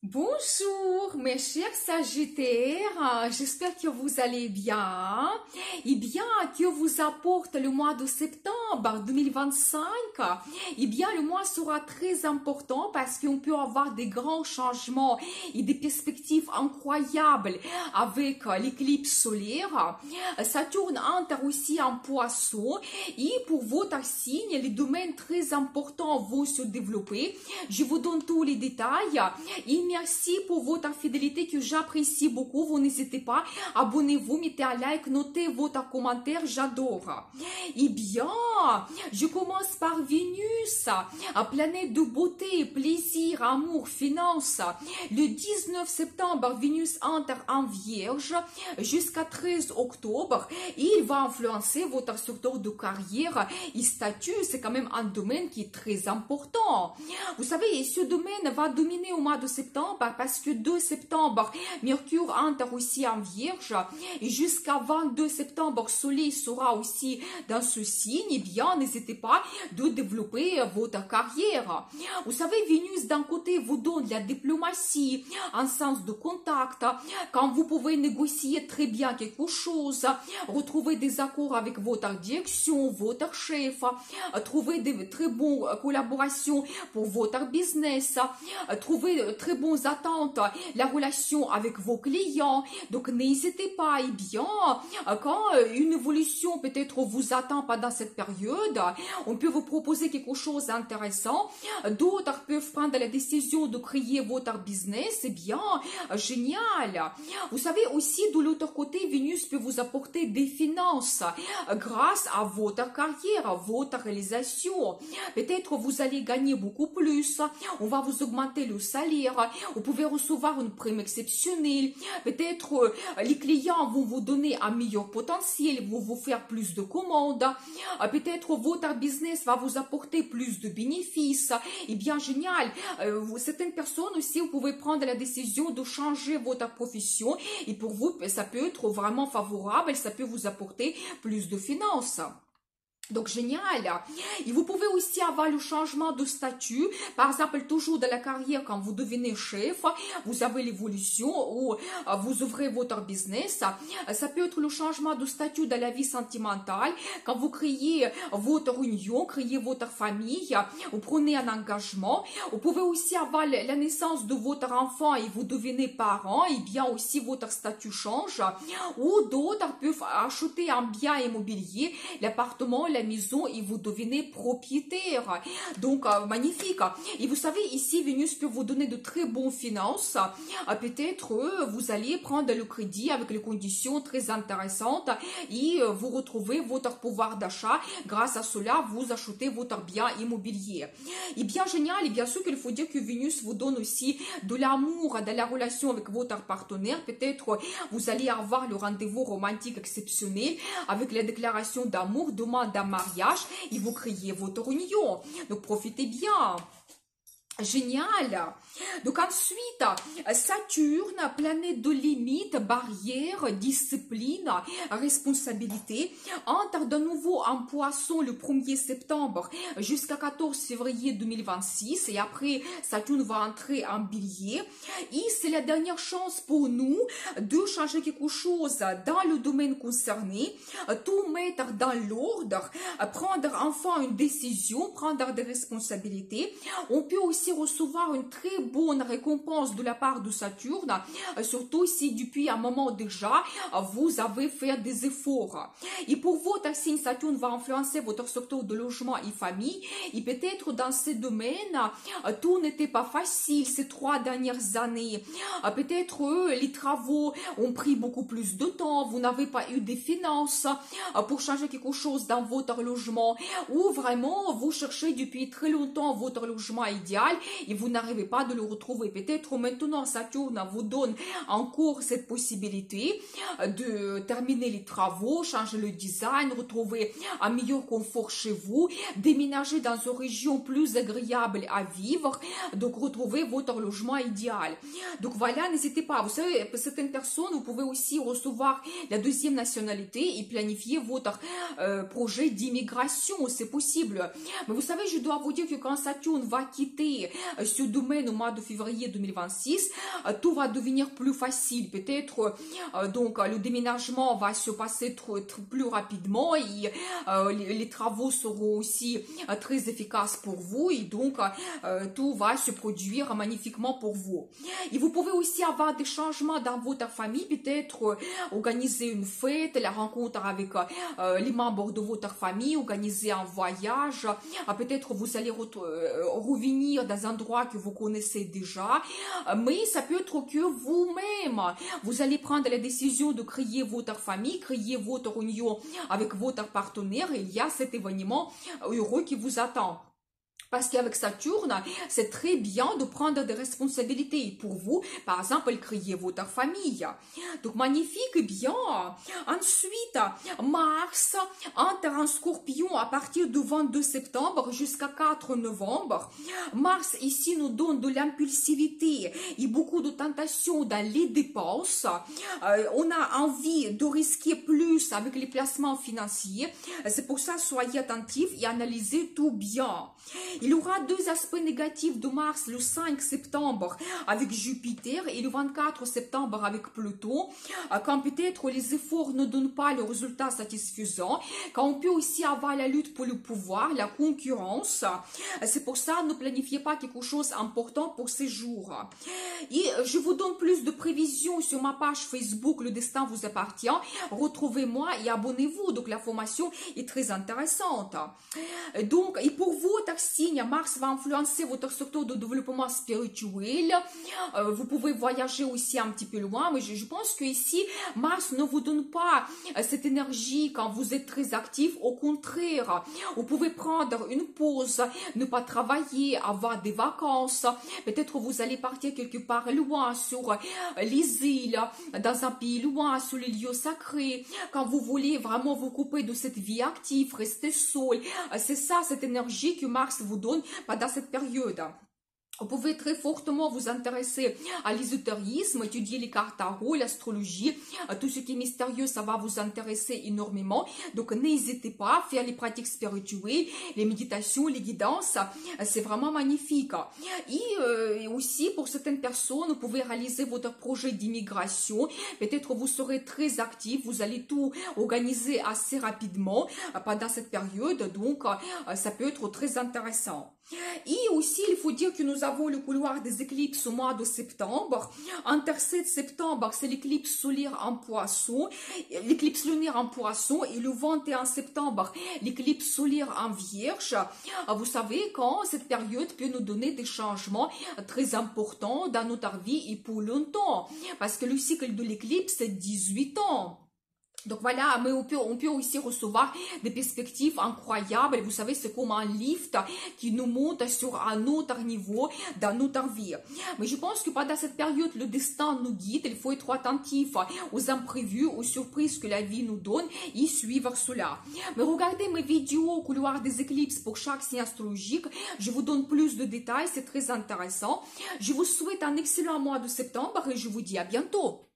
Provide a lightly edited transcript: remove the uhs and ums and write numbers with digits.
Bonjour mes chers Sagittaires, j'espère que vous allez bien et bien que vous apporte le mois de septembre 2025. Et bien le mois sera très important parce qu'on peut avoir des grands changements et des perspectives incroyables avec l'éclipse solaire. Saturne entre aussi en Poisson et pour votre signe, les domaines très importants vont se développer. Je vous donne tous les détails. Merci pour votre fidélité que j'apprécie beaucoup. Vous n'hésitez pas, abonnez-vous, mettez un like, notez votre commentaire, j'adore. Eh bien, je commence par Vénus, planète de beauté, plaisir, amour, finance. Le 19 septembre, Vénus entre en Vierge jusqu'à 13 octobre. Et il va influencer votre secteur de carrière et statut. C'est quand même un domaine qui est très important. Vous savez, ce domaine va dominer au mois de septembre parce que 2 septembre, Mercure entre aussi en Vierge et jusqu'à 22 septembre, Soleil sera aussi dans ce signe. Eh bien, n'hésitez pas de développer votre carrière. Vous savez, Vénus d'un côté vous donne la diplomatie, un sens de contact, quand vous pouvez négocier très bien quelque chose, retrouver des accords avec votre direction, votre chef, trouver de très bonnes collaborations pour votre business, trouver de très bonnes attentes, la relation avec vos clients. Donc n'hésitez pas. Et bien, quand une évolution peut-être vous attend pendant cette période, on peut vous proposer quelque chose d'intéressant. D'autres peuvent prendre la décision de créer votre business. C'est bien, génial. Vous savez aussi, de l'autre côté, Vénus peut vous apporter des finances grâce à votre carrière, à votre réalisation. Peut-être vous allez gagner beaucoup plus. On va vous augmenter le salaire. Vous pouvez recevoir une prime exceptionnelle. Peut-être les clients vont vous donner un meilleur potentiel, vont vous faire plus de commandes. Peut-être votre business va vous apporter plus de bénéfices. Et bien, génial. Certaines personnes aussi, vous pouvez prendre la décision de changer votre profession. Et pour vous, ça peut être vraiment favorable. Ça peut vous apporter plus de finances. Donc, génial. Et vous pouvez aussi avoir le changement de statut. Par exemple, toujours dans la carrière, quand vous devenez chef, vous avez l'évolution ou vous ouvrez votre business. Ça peut être le changement de statut dans la vie sentimentale. Quand vous créez votre union, créez votre famille, vous prenez un engagement. Vous pouvez aussi avoir la naissance de votre enfant et vous devenez parent. Et bien aussi, votre statut change. Ou d'autres peuvent acheter un bien immobilier, l'appartement, la maison et vous devenez propriétaire. Donc, magnifique. Et vous savez, ici, Vénus peut vous donner de très bonnes finances. Peut-être vous allez prendre le crédit avec les conditions très intéressantes et vous retrouvez votre pouvoir d'achat. Grâce à cela, vous achetez votre bien immobilier. Et bien génial, et bien sûr qu'il faut dire que Vénus vous donne aussi de l'amour dans la relation avec votre partenaire. Peut-être vous allez avoir le rendez-vous romantique exceptionnel avec la déclaration d'amour, demande d'un mariage et vous créez votre union. Donc profitez bien. Génial. Donc ensuite, Saturne, planète de limite, barrière, discipline, responsabilité, entre de nouveau en Poisson le 1er septembre jusqu'à 14 février 2026 et après Saturne va entrer en Bélier et c'est la dernière chance pour nous de changer quelque chose dans le domaine concerné, tout mettre dans l'ordre, prendre enfin une décision, prendre des responsabilités. On peut aussi recevoir une très bonne récompense de la part de Saturne, surtout si depuis un moment déjà, vous avez fait des efforts. Et pour votre signe, Saturne va influencer votre secteur de logement et famille. Et peut-être dans ces domaines, tout n'était pas facile ces 3 dernières années. Peut-être les travaux ont pris beaucoup plus de temps, vous n'avez pas eu des finances pour changer quelque chose dans votre logement, ou vraiment vous cherchez depuis très longtemps votre logement idéal et vous n'arrivez pas de le retrouver. Peut-être maintenant Saturne vous donne encore cette possibilité de terminer les travaux, changer le design, retrouver un meilleur confort chez vous, déménager dans une région plus agréable à vivre, donc retrouver votre logement idéal. Donc voilà, n'hésitez pas. Vous savez, pour certaines personnes, vous pouvez aussi recevoir la deuxième nationalité et planifier votre projet d'immigration, c'est possible. Mais vous savez, je dois vous dire que quand Saturne va quitter quitter ce domaine au mois de février 2026, tout va devenir plus facile. Peut-être, donc, le déménagement va se passer plus rapidement et les travaux seront aussi très efficaces pour vous et donc tout va se produire magnifiquement pour vous. Et vous pouvez aussi avoir des changements dans votre famille, peut-être organiser une fête, la rencontre avec les membres de votre famille, organiser un voyage, peut-être vous allez revenir dans un endroit que vous connaissez déjà, mais ça peut être que vous-même, vous allez prendre la décision de créer votre famille, créer votre union avec votre partenaire, et il y a cet événement heureux qui vous attend. Parce qu'avec Saturne, c'est très bien de prendre des responsabilités pour vous, par exemple, créer votre famille. Donc, magnifique, bien. Ensuite, Mars entre en Scorpion à partir du 22 septembre jusqu'à 4 novembre. Mars, ici, nous donne de l'impulsivité et beaucoup de tentations dans les dépenses. On a envie de risquer plus avec les placements financiers. C'est pour ça, soyez attentifs et analysez tout bien. Il y aura deux aspects négatifs de Mars le 5 septembre avec Jupiter et le 24 septembre avec Pluton, quand peut-être les efforts ne donnent pas le résultat satisfaisant, quand on peut aussi avoir la lutte pour le pouvoir, la concurrence. C'est pour ça, ne planifiez pas quelque chose d'important pour ces jours. Et je vous donne plus de prévisions sur ma page Facebook, Le Destin vous appartient. Retrouvez-moi et abonnez-vous. Donc, la formation est très intéressante. Donc, et pour vous, signe, Mars va influencer votre secteur de développement spirituel. Vous pouvez voyager aussi un petit peu loin, mais je pense que ici, Mars ne vous donne pas cette énergie quand vous êtes très actif. Au contraire, vous pouvez prendre une pause, ne pas travailler, avoir des vacances. Peut-être vous allez partir quelque part loin sur les îles, dans un pays loin, sur les lieux sacrés. Quand vous voulez vraiment vous couper de cette vie active, rester seul. C'est ça, cette énergie que Mars vous donne pendant cette période. Vous pouvez très fortement vous intéresser à l'ésotérisme, étudier les cartes tarot, l'astrologie, tout ce qui est mystérieux, ça va vous intéresser énormément. Donc n'hésitez pas à faire les pratiques spirituelles, les méditations, les guidances, c'est vraiment magnifique. Et aussi pour certaines personnes, vous pouvez réaliser votre projet d'immigration. Peut-être vous serez très actif, vous allez tout organiser assez rapidement pendant cette période, donc ça peut être très intéressant. Et aussi, il faut dire que nous avons le couloir des éclipses au mois de septembre. Entre 7 septembre, c'est l'éclipse solaire en poisson, l'éclipse lunaire en poisson, et le 21 septembre, l'éclipse solaire en vierge. Vous savez, quand cette période peut nous donner des changements très importants dans notre vie et pour longtemps, parce que le cycle de l'éclipse, c'est 18 ans. Donc voilà, mais on peut aussi recevoir des perspectives incroyables. Vous savez, c'est comme un lift qui nous monte sur un autre niveau dans notre vie. Mais je pense que pendant cette période, le destin nous guide. Il faut être attentif aux imprévus, aux surprises que la vie nous donne et suivre cela. Mais regardez mes vidéos au couloir des éclipses pour chaque signe astrologique. Je vous donne plus de détails, c'est très intéressant. Je vous souhaite un excellent mois de septembre et je vous dis à bientôt.